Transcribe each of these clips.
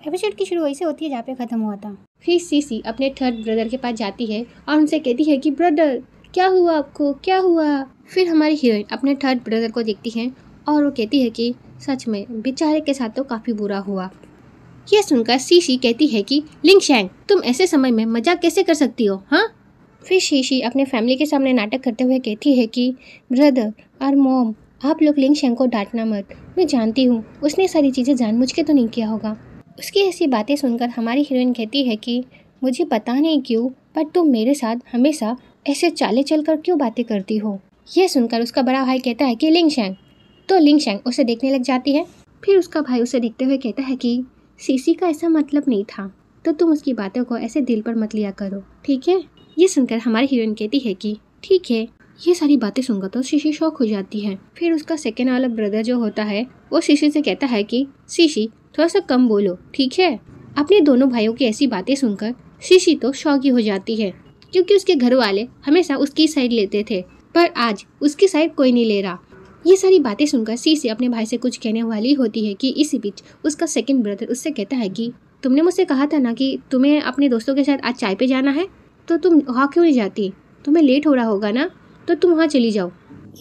Episode की शुरू वैसे होती है जहाँ पे खत्म हुआ था। फिर सीसी अपने थर्ड ब्रदर के पास जाती है और उनसे कहती है कि ब्रदर क्या हुआ आपको, क्या हुआ। फिर हमारी हीरोइन अपने थर्ड ब्रदर को देखती है और वो कहती है कि सच में बेचारे के साथ तो काफी बुरा हुआ। यह सुनकर सीसी कहती है कि लिंगशैंग तुम ऐसे समय में मजाक कैसे कर सकती हो, हाँ। फिर शीशी अपने फैमिली के सामने नाटक करते हुए कहती है कि ब्रदर और मॉम आप लोग लिंगशैंग को डांटना मत, मैं जानती हूँ उसने सारी चीज़ें जानबूझ के तो नहीं किया होगा। उसकी ऐसी बातें सुनकर हमारी हीरोइन कहती है कि मुझे पता नहीं क्यों पर तुम मेरे साथ हमेशा ऐसे चाले चलकर क्यों बातें करती हो। यह सुनकर उसका बड़ा भाई कहता है कि लिंगशैंग, तो लिंगशैंग उसे देखने लग जाती है। फिर उसका भाई उसे देखते हुए कहता है कि सीसी का ऐसा मतलब नहीं था, तो तुम उसकी बातों को ऐसे दिल पर मत लिया करो, ठीक है। ये सुनकर हमारी हीरोइन कहती है कि ठीक है। ये सारी बातें सुनकर तो शीशी शॉक हो जाती है। फिर उसका सेकेंड वाला ब्रदर जो होता है वो शीशी से कहता है कि शीशी थोड़ा सा कम बोलो, ठीक है। अपने दोनों भाइयों की ऐसी बातें सुनकर शीशी तो शॉक ही हो जाती है, क्योंकि उसके घर वाले हमेशा उसकी साइड लेते थे, पर आज उसकी साइड कोई नहीं ले रहा। ये सारी बातें सुनकर शीशी अपने भाई से कुछ कहने वाली होती है कि इसी बीच उसका सेकंड ब्रदर उससे कहता है कि तुमने मुझसे कहा था ना कि तुम्हें अपने दोस्तों के साथ आज चाय पे जाना है, तो तुम वहाँ क्यों नहीं जाती, तुम्हें लेट हो रहा होगा ना, तो तुम वहाँ चली जाओ।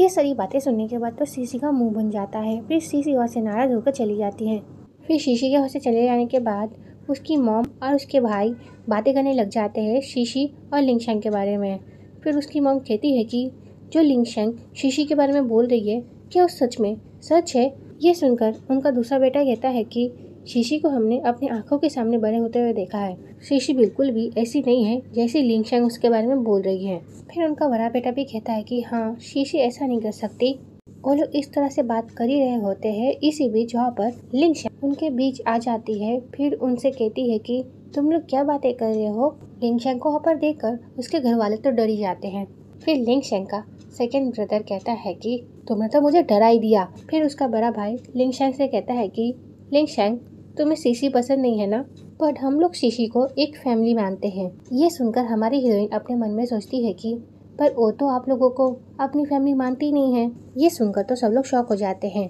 ये सारी बातें सुनने के बाद तो सीसी का मुंह बन जाता है। फिर सीसी वहाँ से नाराज होकर चली जाती है। फिर शीशी के वहाँ से चले जाने के बाद उसकी मॉम और उसके भाई बातें करने लग जाते हैं शीशी और लिंगशैंग के बारे में। फिर उसकी मॉम कहती है कि जो लिंगशैंग शीशी के बारे में बोल रही है क्या वो सच में सच है। ये सुनकर उनका दूसरा बेटा कहता है कि शीशी को हमने अपनी आंखों के सामने बड़े होते हुए देखा है, शीशी बिल्कुल भी ऐसी नहीं है जैसी लिंगशैंग उसके बारे में बोल रही है। फिर उनका बड़ा बेटा भी कहता है कि हाँ शीशी ऐसा नहीं कर सकती, वो लोग इस तरह से बात कर ही रहे होते हैं। इसी बीच वहाँ पर लिंगशैंग उनके बीच आ जाती है। फिर उनसे कहती है कि तुम लोग क्या बातें कर रहे हो। लिंगशैंग को वहाँ पर देखकर उसके घर वाले तो डर ही जाते हैं। फिर लिंगशैंग का सेकंड ब्रदर कहता है कि तुमने तो मुझे डरा ही दिया। फिर उसका बड़ा भाई लिंगशैंग से कहता है कि लिंगशैंग तुम्हें शीशी पसंद नहीं है ना, पर हम लोग शीशी को एक फैमिली मानते हैं। ये सुनकर हमारी हीरोइन अपने मन में सोचती है कि पर वो तो आप लोगों को अपनी फैमिली मानती नहीं है। ये सुनकर तो सब लोग शॉक हो जाते हैं।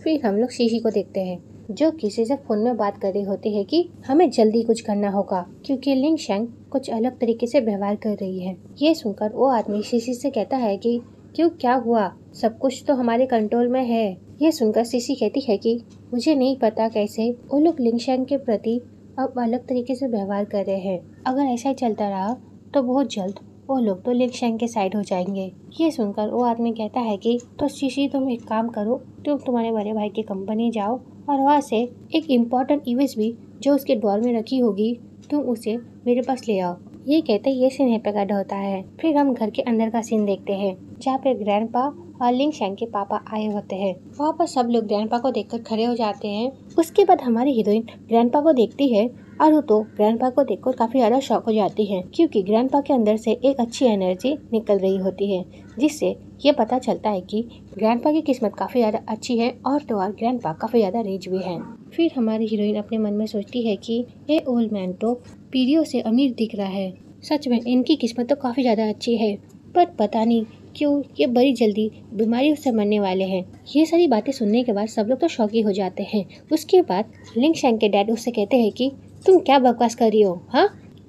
फिर हम लोग शीशी को देखते हैं जो किसी से फोन में बात कर रही होती है कि हमें जल्दी कुछ करना होगा क्योंकि लिंगशैंग कुछ अलग तरीके से व्यवहार कर रही है। ये सुनकर वो आदमी शीशी से कहता है कि क्यों, क्या हुआ, सब कुछ तो हमारे कंट्रोल में है। ये सुनकर शीशी कहती है कि मुझे नहीं पता कैसे वो लोग लिंगशैंग के प्रति अब अलग तरीके से व्यवहार कर रहे हैं। अगर ऐसा ही चलता रहा तो बहुत जल्द वो लोग तो लिंगशैंग के साइड हो जाएंगे। ये सुनकर वो आदमी कहता है कि तो शीशी तुम एक काम करो, तुम तुम्हारे बड़े भाई की कंपनी जाओ और वहाँ से एक इम्पोर्टेंट यूएसबी जो उसके ड्रॉर में रखी होगी तुम उसे मेरे पास ले आओ। ये कहते ये सीन यहाँ पे कट होता है। फिर हम घर के अंदर का सीन देखते हैं जहाँ पे ग्रैंडपा और लिंगशैंग के पापा आए होते हैं। वहाँ पर सब लोग ग्रैंडपा को देखकर खड़े हो जाते हैं। उसके बाद हमारी हीरोइन ग्रैंडपा को देखती है और वो तो ग्रैंडपा को देखकर काफी ज्यादा शॉक हो जाती है क्योंकि ग्रैंडपा के अंदर से एक अच्छी एनर्जी निकल रही होती है, जिससे ये पता चलता है कि ग्रैंडपा की किस्मत काफी ज्यादा अच्छी है और तो और ग्रैंडपा काफी ज्यादा रिच भी है। फिर हमारी हीरोइन अपने मन में सोचती है कि ये ओल्ड मैन तो पीढ़ियों से अमीर दिख रहा है, सच में इनकी किस्मत तो काफी ज्यादा अच्छी है, पर पता नहीं क्यों ये बड़ी जल्दी बीमारियों से मरने वाले हैं। ये सारी बातें सुनने के बाद सब लोग तो शॉकी हो जाते हैं। उसके बाद लिंगशैंग के डैड उससे कहते हैं कि तुम क्या बकवास कर रही हो, हाँ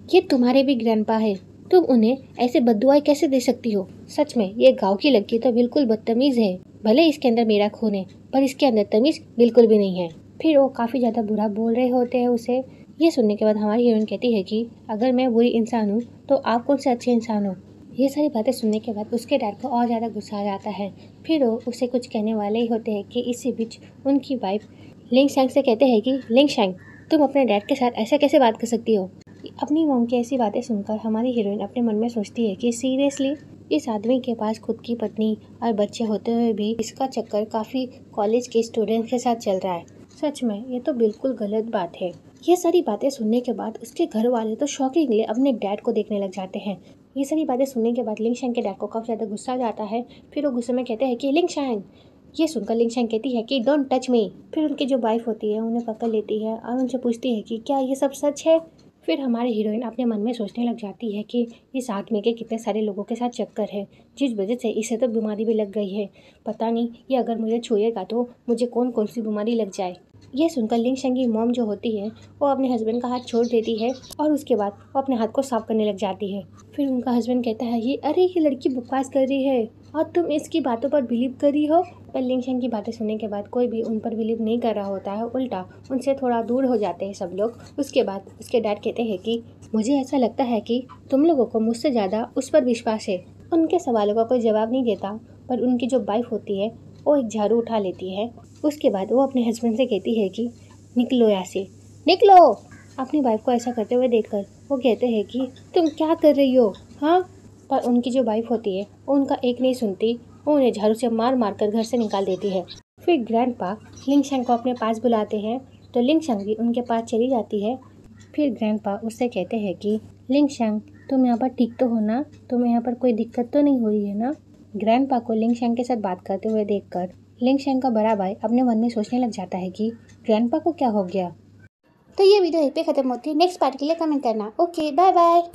ये तुम्हारे भी ग्रैंडपा है, तुम उन्हें ऐसे बद्दुआएं कैसे दे सकती हो। सच में ये गांव की लड़की तो बिल्कुल बदतमीज है, भले इसके अंदर मेरा खून है पर इसके अंदर तमीज बिल्कुल भी नहीं है। फिर वो काफी ज्यादा बुरा बोल रहे होते हैं उसे। ये सुनने के बाद हमारी हीरोइन कहती है कि अगर मैं बुरी इंसान हूँ तो आप कौन से अच्छे इंसान हो। ये सारी बातें सुनने के बाद उसके डैड को और ज़्यादा गुस्सा आ जाता है। फिर वो उसे कुछ कहने वाले ही होते हैं कि इसी बीच उनकी वाइफ लिंगशैंग से कहते हैं कि लिंगशैंग तुम अपने डैड के साथ ऐसे कैसे बात कर सकती हो। अपनी मॉम की ऐसी बातें सुनकर हमारी हीरोइन अपने मन में सोचती है कि सीरियसली इस आदमी के पास खुद की पत्नी और बच्चे होते हुए भी इसका चक्कर काफ़ी कॉलेज के स्टूडेंट के साथ चल रहा है। सच में ये तो बिल्कुल गलत बात है। ये सारी बातें सुनने के बाद उसके घर वाले तो शॉकिंगली अपने डैड को देखने लग जाते हैं। ये सारी बातें सुनने के बाद लिंगशैंग के डैड को काफ़ी ज़्यादा गुस्सा आ जाता है। फिर वो गुस्से में कहते हैं कि लिंगशैंग। ये सुनकर लिंगशैंग कहती है कि डोंट टच मी। फिर उनकी जो वाइफ होती है उन्हें पकड़ लेती है और उनसे पूछती है कि क्या ये सब सच है। फिर हमारी हीरोइन अपने मन में सोचने लग जाती है कि इस आदमी के कितने सारे लोगों के साथ चक्कर है, जिस वजह से इसे तो बीमारी भी लग गई है। पता नहीं ये अगर मुझे छुएगा तो मुझे कौन कौन सी बीमारी लग जाए। ये सुनकर लिंग शंग की मॉम जो होती है वो अपने हस्बैंड का हाथ छोड़ देती है और उसके बाद वो अपने हाथ को साफ करने लग जाती है। फिर उनका हस्बैंड कहता है ये अरे ये लड़की बकवास कर रही है और तुम इसकी बातों पर बिलीव कर रही हो। पर लिंग शंग की बातें सुनने के बाद कोई भी उन पर बिलीव नहीं कर रहा होता है, उल्टा उनसे थोड़ा दूर हो जाते हैं सब लोग। उसके बाद उसके डैड कहते हैं कि मुझे ऐसा लगता है कि तुम लोगों को मुझसे ज़्यादा उस पर विश्वास है। उनके सवालों का कोई जवाब नहीं देता, पर उनकी जो वाइफ होती है वो एक झाड़ू उठा लेती है। उसके बाद वो अपने हस्बैंड से कहती है कि निकलो यहाँ से, निकलो। अपनी वाइफ को ऐसा करते हुए देखकर वो कहते हैं कि तुम क्या कर रही हो, हाँ। पर उनकी जो वाइफ होती है वो उनका एक नहीं सुनती, वो उन्हें झाड़ू से मार मार कर घर से निकाल देती है। फिर ग्रैंडपा लिंग शंग को अपने पास बुलाते हैं तो लिंग शंग भी उनके पास चली जाती है। फिर ग्रैंडपा उससे कहते हैं कि लिंग शंग तुम यहाँ पर ठीक तो हो ना, तुम्हें यहाँ पर कोई दिक्कत तो नहीं हो रही है ना। ग्रैंडपा को लिंग शंग के साथ बात करते हुए देखकर लिंग शंग का बड़ा भाई अपने मन में सोचने लग जाता है कि ग्रैंडपा को क्या हो गया। तो ये वीडियो यहीं पे खत्म होती है। नेक्स्ट पार्ट के लिए कमेंट करना। Okay, bye bye.